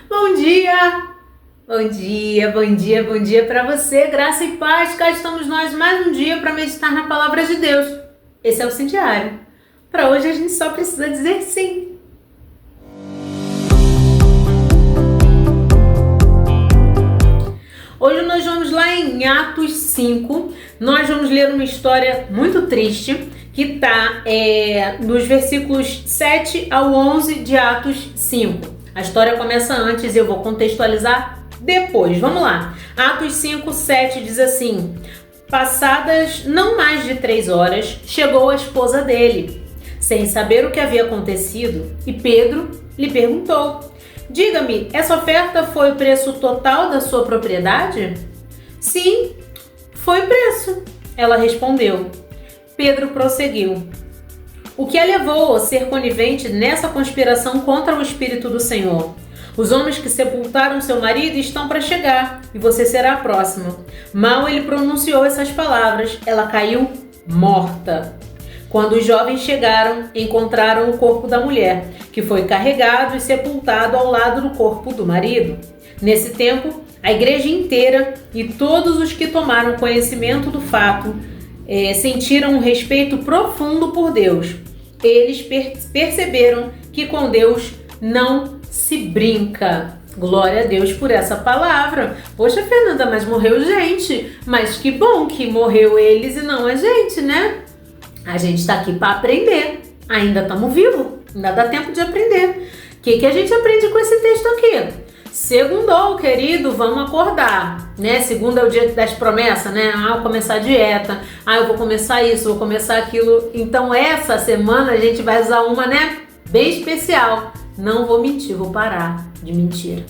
Bom dia! Bom dia, bom dia, bom dia para você, graça e paz. Cá estamos nós mais um dia para meditar na palavra de Deus. Esse é o Sim Diário. Para hoje a gente só precisa dizer sim. Hoje nós vamos lá em Atos 5. Nós vamos ler uma história muito triste que está nos versículos 7 ao 11 de Atos 5. A história começa antes e eu vou contextualizar depois. Vamos lá. Atos 5, 7 diz assim: passadas não mais de 3 horas, chegou a esposa dele, sem saber o que havia acontecido, e Pedro lhe perguntou: diga-me, essa oferta foi o preço total da sua propriedade? Sim, foi o preço, ela respondeu. Pedro prosseguiu: o que a levou a ser conivente nessa conspiração contra o Espírito do Senhor? Os homens que sepultaram seu marido estão para chegar, e você será a próxima. Mal ele pronunciou essas palavras, ela caiu morta. Quando os jovens chegaram, encontraram o corpo da mulher, que foi carregado e sepultado ao lado do corpo do marido. Nesse tempo, a igreja inteira e todos os que tomaram conhecimento do fato sentiram um respeito profundo por Deus. Eles perceberam que com Deus não se brinca. Glória a Deus por essa palavra. Poxa, Fernanda, mas morreu gente. Mas que bom que morreu eles e não a gente, né? A gente está aqui para aprender. Ainda estamos vivos. Ainda dá tempo de aprender. O que a gente aprende com esse texto aqui? Segundou, querido, vamos acordar, né? Segunda é o dia das promessas, né? Eu vou começar a dieta, eu vou começar isso, vou começar aquilo. Então essa semana a gente vai usar uma, né? Bem especial. Não vou mentir, vou parar de mentir.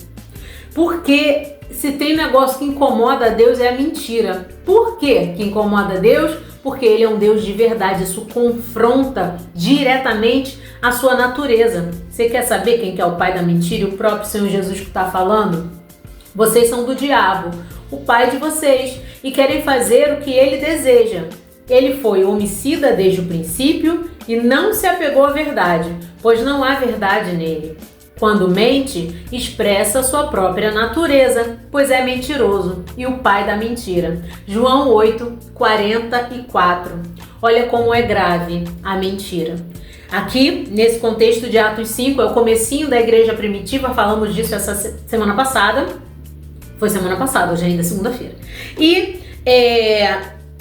Porque se tem negócio que incomoda a Deus é a mentira. Por quê que incomoda a Deus? Porque Ele é um Deus de verdade. Isso confronta diretamente a sua natureza. Você quer saber quem que é o pai da mentira? E o próprio Senhor Jesus que está falando? Vocês são do diabo, o pai de vocês, e querem fazer o que ele deseja. Ele foi homicida desde o princípio e não se apegou à verdade, pois não há verdade nele. Quando mente, expressa sua própria natureza, pois é mentiroso e o pai da mentira. João 8, 44. Olha como é grave a mentira. Aqui, nesse contexto de Atos 5, é o comecinho da igreja primitiva, falamos disso essa semana passada. Foi semana passada, hoje ainda é segunda-feira. E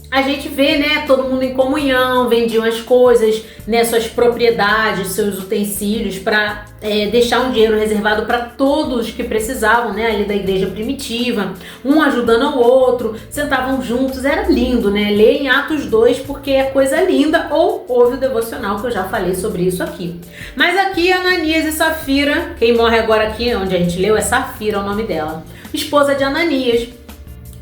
a gente vê, né, todo mundo em comunhão, vendiam as coisas, né, suas propriedades, seus utensílios, para deixar um dinheiro reservado para todos que precisavam, né, ali da igreja primitiva, um ajudando ao outro, sentavam juntos, era lindo, né, ler em Atos 2 porque é coisa linda, ou ouve o devocional que eu já falei sobre isso aqui. Mas aqui Ananias e Safira, quem morre agora aqui, onde a gente leu, é Safira o nome dela, esposa de Ananias.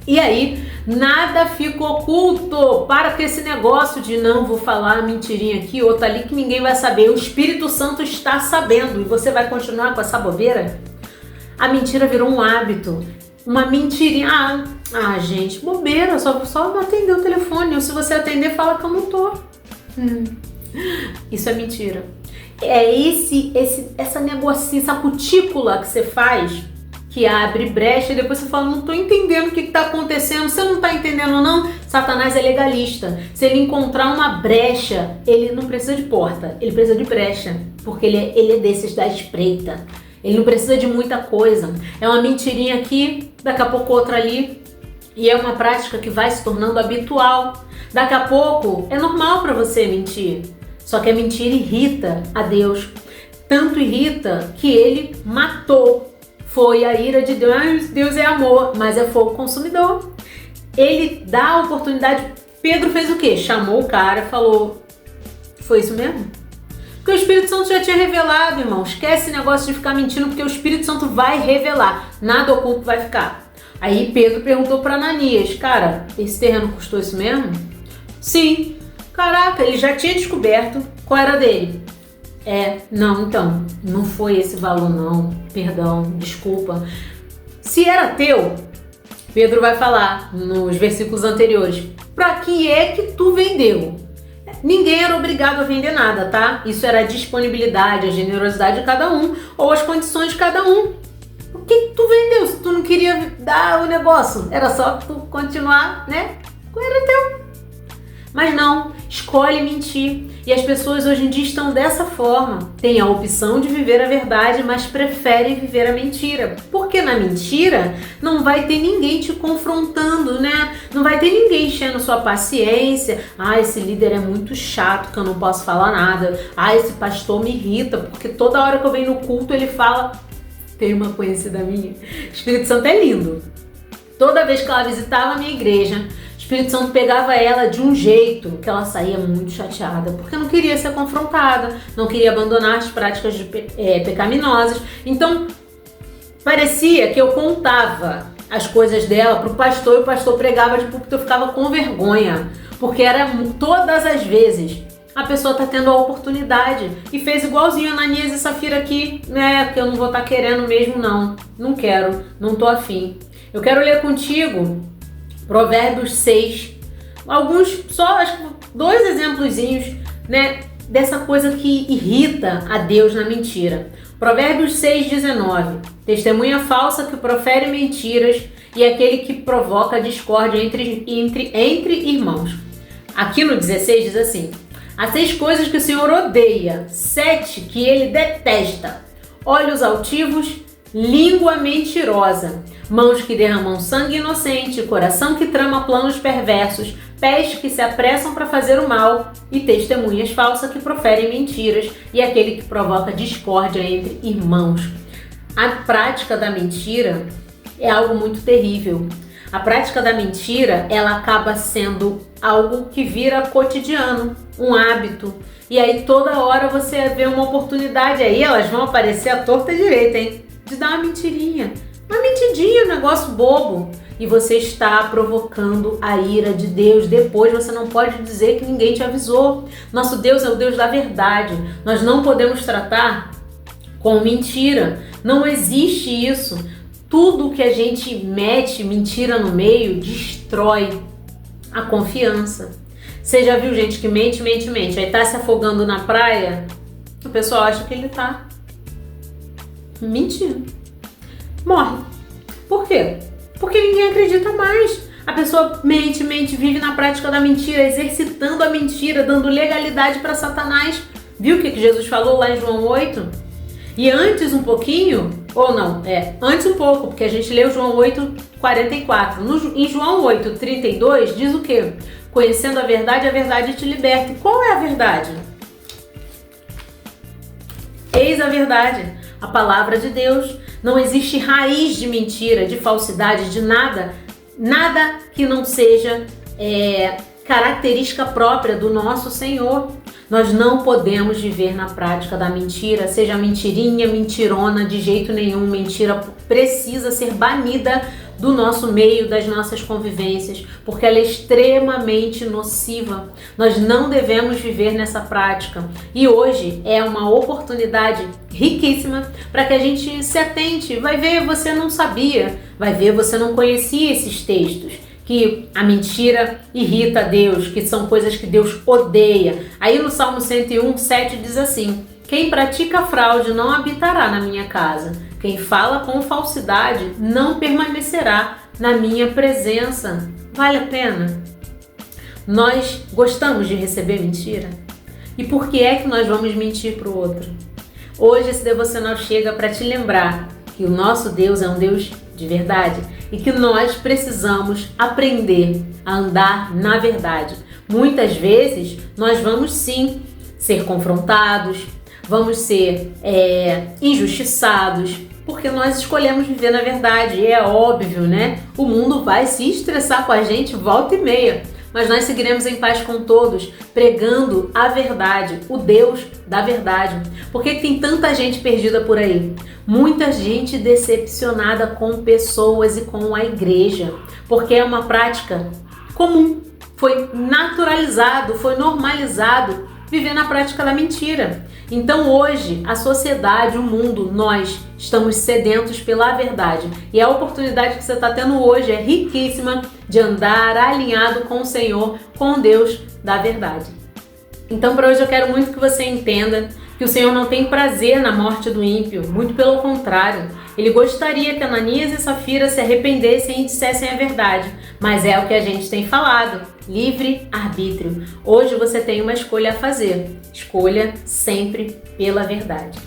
E aí, nada fica oculto. Para com esse negócio de não vou falar mentirinha aqui, outra ali que ninguém vai saber. O Espírito Santo está sabendo e você vai continuar com essa bobeira? A mentira virou um hábito. Uma mentirinha. Gente, bobeira, só não atender o telefone. Ou se você atender, fala que eu não tô. Isso é mentira. É essa negocinho, essa cutícula que você faz, que abre brecha e depois você fala, não tô entendendo o que tá acontecendo. Você não tá entendendo não? Satanás é legalista. Se ele encontrar uma brecha, ele não precisa de porta, ele precisa de brecha, porque ele é desses da espreita. Ele não precisa de muita coisa. É uma mentirinha aqui, daqui a pouco outra ali, e é uma prática que vai se tornando habitual. Daqui a pouco é normal para você mentir, só que a mentira irrita a Deus. Tanto irrita que ele matou. Foi a ira de Deus. Deus é amor, mas é fogo consumidor. Ele dá a oportunidade. Pedro fez o quê? Chamou o cara e falou: foi isso mesmo? Porque o Espírito Santo já tinha revelado, irmão. Esquece esse negócio de ficar mentindo, porque o Espírito Santo vai revelar. Nada oculto vai ficar. Aí Pedro perguntou para Ananias: cara, esse terreno custou isso mesmo? Sim. Caraca, ele já tinha descoberto qual era dele. Não, então, não foi esse valor não, perdão, desculpa. Se era teu, Pedro vai falar nos versículos anteriores, pra que é que tu vendeu? Ninguém era obrigado a vender nada, tá? Isso era a disponibilidade, a generosidade de cada um, ou as condições de cada um. queria dar o negócio, era só tu continuar, né? Era teu. Mas não, escolhe mentir. E as pessoas hoje em dia estão dessa forma. Tem a opção de viver a verdade, mas preferem viver a mentira. Porque na mentira não vai ter ninguém te confrontando, né? Não vai ter ninguém enchendo sua paciência. Ah, esse líder é muito chato que eu não posso falar nada. Ah, esse pastor me irrita, porque toda hora que eu venho no culto ele fala... Tem uma conhecida minha. O Espírito Santo é lindo. Toda vez que ela visitava a minha igreja, o Espírito Santo pegava ela de um jeito que ela saía muito chateada, porque não queria ser confrontada, não queria abandonar as práticas pecaminosas. Então, parecia que eu contava as coisas dela para o pastor e o pastor pregava de púlpito, eu ficava com vergonha, porque era todas as vezes a pessoa tá tendo a oportunidade e fez igualzinho a Ananias e Safira aqui, né? Que eu não vou estar querendo mesmo, não. Não quero, não tô afim. Eu quero ler contigo Provérbios 6, alguns, só acho que 2 exemplozinhos, né, dessa coisa que irrita a Deus na mentira. Provérbios 6:19, testemunha falsa que profere mentiras e aquele que provoca discórdia entre irmãos. Aqui no 16 diz assim: há 6 coisas que o Senhor odeia, 7 que ele detesta: olhos altivos, língua mentirosa, mãos que derramam sangue inocente, coração que trama planos perversos, pés que se apressam para fazer o mal e testemunhas falsas que proferem mentiras e aquele que provoca discórdia entre irmãos. A prática da mentira é algo muito terrível. A prática da mentira, ela acaba sendo algo que vira cotidiano, um hábito. E aí toda hora você vê uma oportunidade aí, elas vão aparecer à torta e direita, hein? De dar uma mentirinha. Uma mentidinha, um negócio bobo. E você está provocando a ira de Deus. Depois você não pode dizer que ninguém te avisou. Nosso Deus é o Deus da verdade. Nós não podemos tratar com mentira. Não existe isso. Tudo que a gente mete mentira no meio destrói a confiança. Você já viu gente que mente. Aí tá se afogando na praia, o pessoal acha que ele tá mentindo. Morre. Por quê? Porque ninguém acredita mais. A pessoa mente, vive na prática da mentira, exercitando a mentira, dando legalidade para Satanás. Viu o que Jesus falou lá em João 8? E antes um pouquinho, ou não, antes um pouco, porque a gente leu João 8:44. Em João 8:32 diz o quê? Conhecendo a verdade te liberta. E qual é a verdade? Eis a verdade, a palavra de Deus. Não existe raiz de mentira, de falsidade, de nada que não seja característica própria do nosso Senhor. Nós não podemos viver na prática da mentira, seja mentirinha, mentirona, de jeito nenhum. Mentira precisa ser banida do nosso meio, das nossas convivências, porque ela é extremamente nociva. Nós não devemos viver nessa prática. E hoje é uma oportunidade riquíssima para que a gente se atente. Vai ver, você não sabia. Vai ver, você não conhecia esses textos. Que a mentira irrita a Deus, que são coisas que Deus odeia. Aí no Salmo 101:7 diz assim: quem pratica fraude não habitará na minha casa. Quem fala com falsidade não permanecerá na minha presença. Vale a pena? Nós gostamos de receber mentira? E por que é que nós vamos mentir para o outro? Hoje esse devocional chega para te lembrar que o nosso Deus é um Deus de verdade e que nós precisamos aprender a andar na verdade. Muitas vezes nós vamos sim ser confrontados, vamos ser injustiçados, porque nós escolhemos viver na verdade. E é óbvio, né? O mundo vai se estressar com a gente volta e meia, mas nós seguiremos em paz com todos, pregando a verdade, o Deus da verdade. Por que tem tanta gente perdida por aí? Muita gente decepcionada com pessoas e com a igreja, porque é uma prática comum, foi naturalizado, foi normalizado viver na prática da mentira. Então hoje, a sociedade, o mundo, nós estamos sedentos pela verdade. E a oportunidade que você está tendo hoje é riquíssima de andar alinhado com o Senhor, com Deus da verdade. Então para hoje eu quero muito que você entenda que o Senhor não tem prazer na morte do ímpio, muito pelo contrário. Ele gostaria que Ananias e Safira se arrependessem e dissessem a verdade, mas é o que a gente tem falado, livre-arbítrio. Hoje você tem uma escolha a fazer, escolha sempre pela verdade.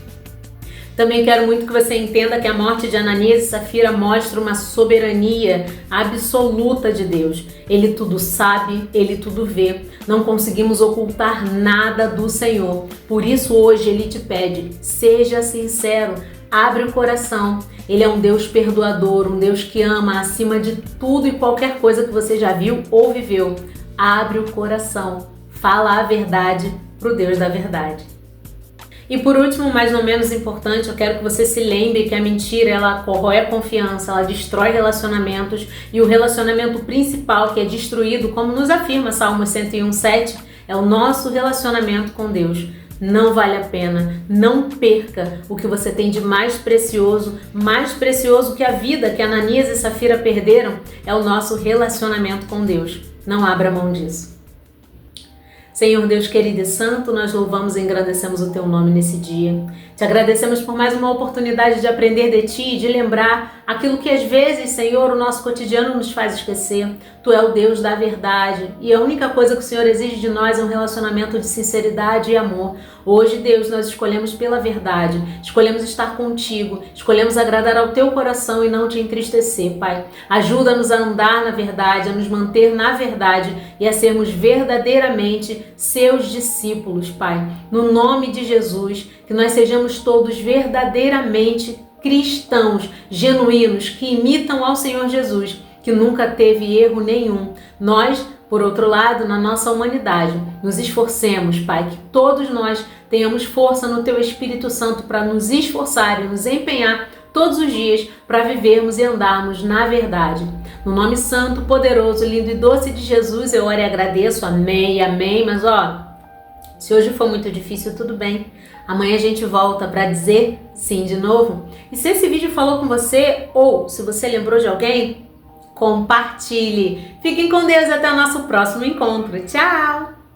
Também quero muito que você entenda que a morte de Ananias e Safira mostra uma soberania absoluta de Deus. Ele tudo sabe, Ele tudo vê. Não conseguimos ocultar nada do Senhor. Por isso hoje Ele te pede, seja sincero, abre o coração. Ele é um Deus perdoador, um Deus que ama acima de tudo e qualquer coisa que você já viu ou viveu. Abre o coração, fala a verdade para o Deus da verdade. E por último, mas não menos importante, eu quero que você se lembre que a mentira, ela corrói a confiança, ela destrói relacionamentos e o relacionamento principal que é destruído, como nos afirma Salmo 101:7, é o nosso relacionamento com Deus. Não vale a pena, não perca o que você tem de mais precioso que a vida que Ananias e Safira perderam, é o nosso relacionamento com Deus. Não abra mão disso. Senhor Deus querido e santo, nós louvamos e engrandecemos o Teu nome nesse dia. Te agradecemos por mais uma oportunidade de aprender de Ti e de lembrar aquilo que às vezes, Senhor, o nosso cotidiano nos faz esquecer. Tu é o Deus da verdade e a única coisa que o Senhor exige de nós é um relacionamento de sinceridade e amor. Hoje, Deus, nós escolhemos pela verdade, escolhemos estar contigo, escolhemos agradar ao Teu coração e não te entristecer, Pai. Ajuda-nos a andar na verdade, a nos manter na verdade e a sermos verdadeiramente Seus discípulos, Pai. No nome de Jesus, que nós sejamos todos verdadeiramente cristãos, genuínos, que imitam ao Senhor Jesus, que nunca teve erro nenhum. Nós, por outro lado, na nossa humanidade, nos esforcemos, Pai, que todos nós tenhamos força no Teu Espírito Santo para nos esforçar e nos empenhar todos os dias para vivermos e andarmos na verdade. No nome santo, poderoso, lindo e doce de Jesus, eu oro e agradeço. Amém, amém. Mas se hoje for muito difícil, tudo bem. Amanhã a gente volta para dizer sim de novo. E se esse vídeo falou com você ou se você lembrou de alguém, compartilhe. Fiquem com Deus e até o nosso próximo encontro. Tchau!